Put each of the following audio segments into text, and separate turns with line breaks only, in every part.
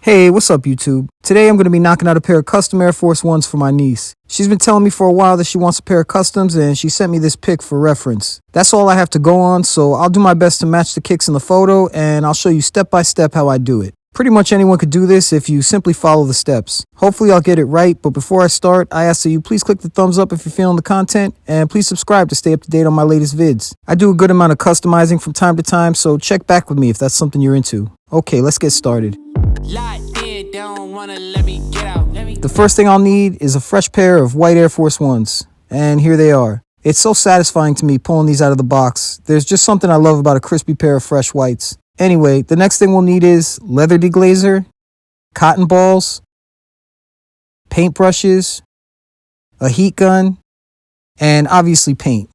Hey, what's up YouTube? Today I'm going to be knocking out a pair of custom Air Force Ones for my niece. She's been telling me for a while that she wants a pair of customs and she sent me this pic for reference. That's all I have to go on, so I'll do my best to match the kicks in the photo and I'll show you step by step how I do it. Pretty much anyone could do this if you simply follow the steps. Hopefully I'll get it right, but before I start, I ask that you please click the thumbs up if you're feeling the content and please subscribe to stay up to date on my latest vids. I do a good amount of customizing from time to time, so check back with me if that's something you're into. Okay, let's get started. The first thing I'll need is a fresh pair of white Air Force Ones, and here they are. It's so satisfying to me pulling these out of the box. There's just something I love about a crispy pair of fresh whites. Anyway, the next thing we'll need is leather deglazer, cotton balls, paint brushes, a heat gun, and obviously paint.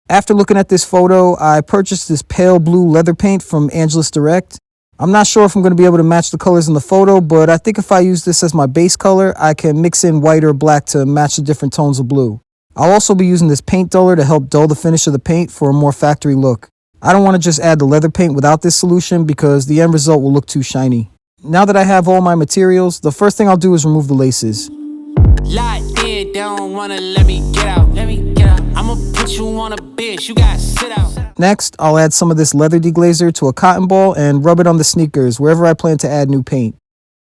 After looking at this photo, I purchased this pale blue leather paint from Angelus Direct. I'm not sure if I'm going to be able to match the colors in the photo, but I think if I use this as my base color, I can mix in white or black to match the different tones of blue. I'll also be using this paint duller to help dull the finish of the paint for a more factory look. I don't want to just add the leather paint without this solution because the end result will look too shiny. Now that I have all my materials, the first thing I'll do is remove the laces. Next, I'll add some of this leather deglazer to a cotton ball and rub it on the sneakers wherever I plan to add new paint.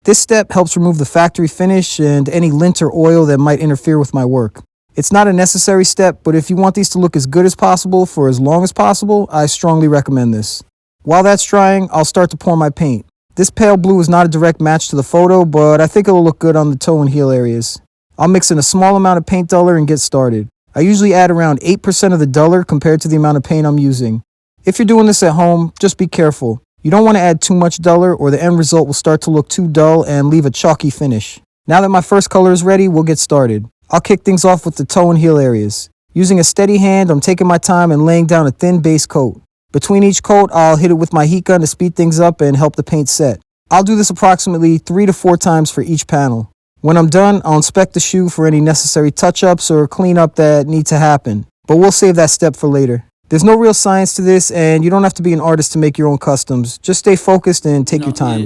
This step helps remove the factory finish and any lint or oil that might interfere with my work. It's not a necessary step, but if you want these to look as good as possible for as long as possible, I strongly recommend this. While that's drying, I'll start to pour my paint. This pale blue is not a direct match to the photo, but I think it'll look good on the toe and heel areas. I'll mix in a small amount of paint duller and get started. I usually add around 8% of the duller compared to the amount of paint I'm using. If you're doing this at home, just be careful. You don't want to add too much duller or the end result will start to look too dull and leave a chalky finish. Now that my first color is ready, we'll get started. I'll kick things off with the toe and heel areas. Using a steady hand, I'm taking my time and laying down a thin base coat. Between each coat, I'll hit it with my heat gun to speed things up and help the paint set. I'll do this approximately 3 to 4 times for each panel. When I'm done, I'll inspect the shoe for any necessary touch-ups or cleanup that need to happen, but we'll save that step for later. There's no real science to this, and you don't have to be an artist to make your own customs. Just stay focused and take your time.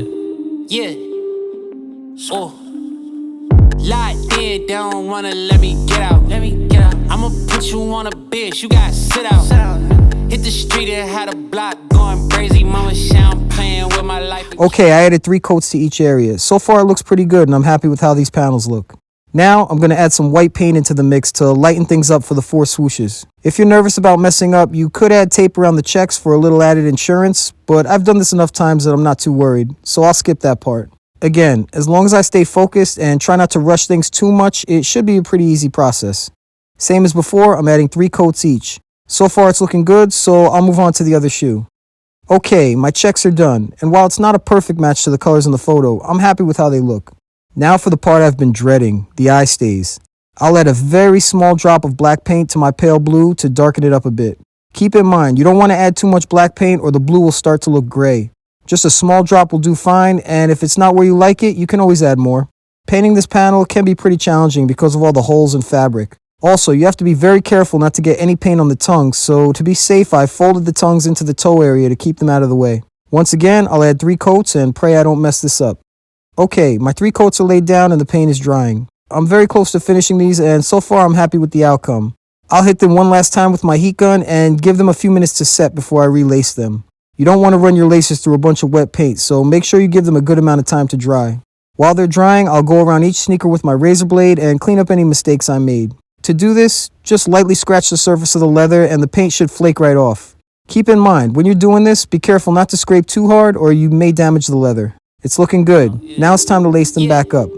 Locked in, don't wanna let me get out. I'ma put you on a bitch, you gotta sit out. Hit the street and had a block going crazy. Mama sound playing with my life.
Okay, I added 3 coats to each area. So far it looks pretty good and I'm happy with how these panels look. Now I'm going to add some white paint into the mix to lighten things up for the 4 swooshes. If you're nervous about messing up, you could add tape around the checks for a little added insurance, but I've done this enough times that I'm not too worried, so I'll skip that part. Again, as long as I stay focused and try not to rush things too much, it should be a pretty easy process. Same as before, I'm adding 3 coats each. So far it's looking good, so I'll move on to the other shoe. Okay, my checks are done, and while it's not a perfect match to the colors in the photo, I'm happy with how they look. Now for the part I've been dreading, the eye stays. I'll add a very small drop of black paint to my pale blue to darken it up a bit. Keep in mind, you don't want to add too much black paint or the blue will start to look gray. Just a small drop will do fine, and if it's not where you like it, you can always add more. Painting this panel can be pretty challenging because of all the holes in fabric. Also, you have to be very careful not to get any paint on the tongues, so to be safe, I folded the tongues into the toe area to keep them out of the way. Once again, I'll add 3 coats and pray I don't mess this up. Okay, my 3 coats are laid down and the paint is drying. I'm very close to finishing these and so far I'm happy with the outcome. I'll hit them one last time with my heat gun and give them a few minutes to set before I relace them. You don't want to run your laces through a bunch of wet paint, so make sure you give them a good amount of time to dry. While they're drying, I'll go around each sneaker with my razor blade and clean up any mistakes I made. To do this, just lightly scratch the surface of the leather and the paint should flake right off. Keep in mind, when you're doing this, be careful not to scrape too hard or you may damage the leather. It's looking good. Now it's time to lace them back up.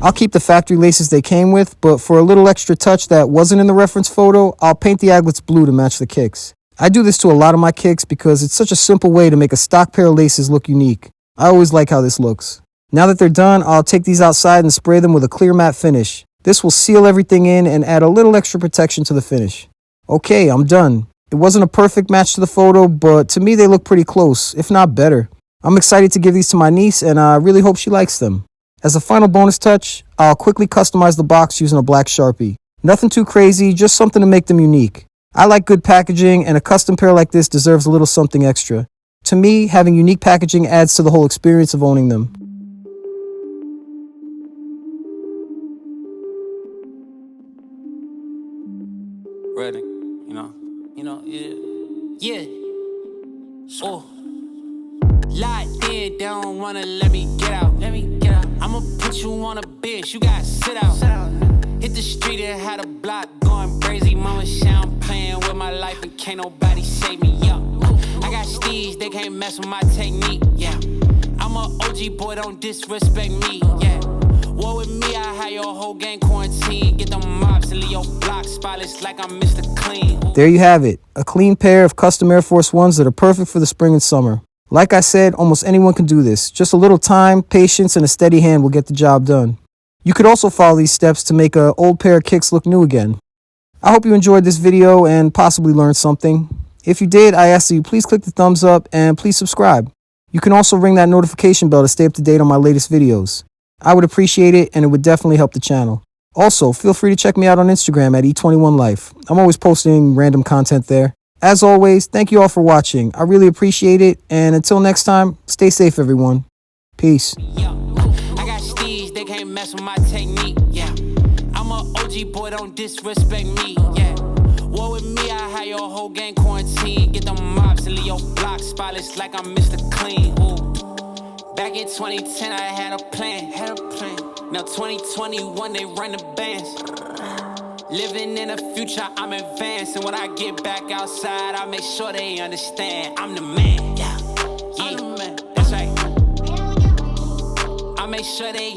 I'll keep the factory laces they came with, but for a little extra touch that wasn't in the reference photo, I'll paint the aglets blue to match the kicks. I do this to a lot of my kicks because it's such a simple way to make a stock pair of laces look unique. I always like how this looks. Now that they're done, I'll take these outside and spray them with a clear matte finish. This will seal everything in and add a little extra protection to the finish. Okay, I'm done. It wasn't a perfect match to the photo, but to me they look pretty close, if not better. I'm excited to give these to my niece and I really hope she likes them. As a final bonus touch, I'll quickly customize the box using a black Sharpie. Nothing too crazy, just something to make them unique. I like good packaging, and a custom pair like this deserves a little something extra. To me, having unique packaging adds to the whole experience of owning them.
Ready, yeah. Oh, locked in, they don't wanna let me get out. I'ma put you on a bitch, you gotta sit out. Hit the street and had a block going crazy. Mama say I'm playing with my life and can't nobody save me. Yeah, I got steez, they can't mess with my technique. Yeah, I'm a OG boy, don't disrespect me. Yeah, war with me, I had your whole gang quarantine. Get the mobs and leave your block spotless like I'm Mr. Clean.
There you have it, a clean pair of custom Air Force Ones that are perfect for the spring and summer. Like I said, almost anyone can do this. Just a little time, patience, and a steady hand will get the job done. You could also follow these steps to make an old pair of kicks look new again. I hope you enjoyed this video and possibly learned something. If you did, I ask that you please click the thumbs up and please subscribe. You can also ring that notification bell to stay up to date on my latest videos. I would appreciate it, and it would definitely help the channel. Also, feel free to check me out on Instagram at E21Life. I'm always posting random content there. As always, thank you all for watching. I really appreciate it, and until next time, stay safe, everyone. Peace.
Yeah, I got steez, they can't mess with my technique. Yeah, I'm a OG boy, don't disrespect me. Yeah, war with me, I had your whole gang quarantine. Get the mobs and leave your block spotless like I'm Mr. Clean. Ooh. Back in 2010, I had a plan. Now 2021, they run the bands. Living in the future, I'm advanced. And when I get back outside, I make sure they understand I'm the man. Yeah, I'm the man. That's right. I make sure they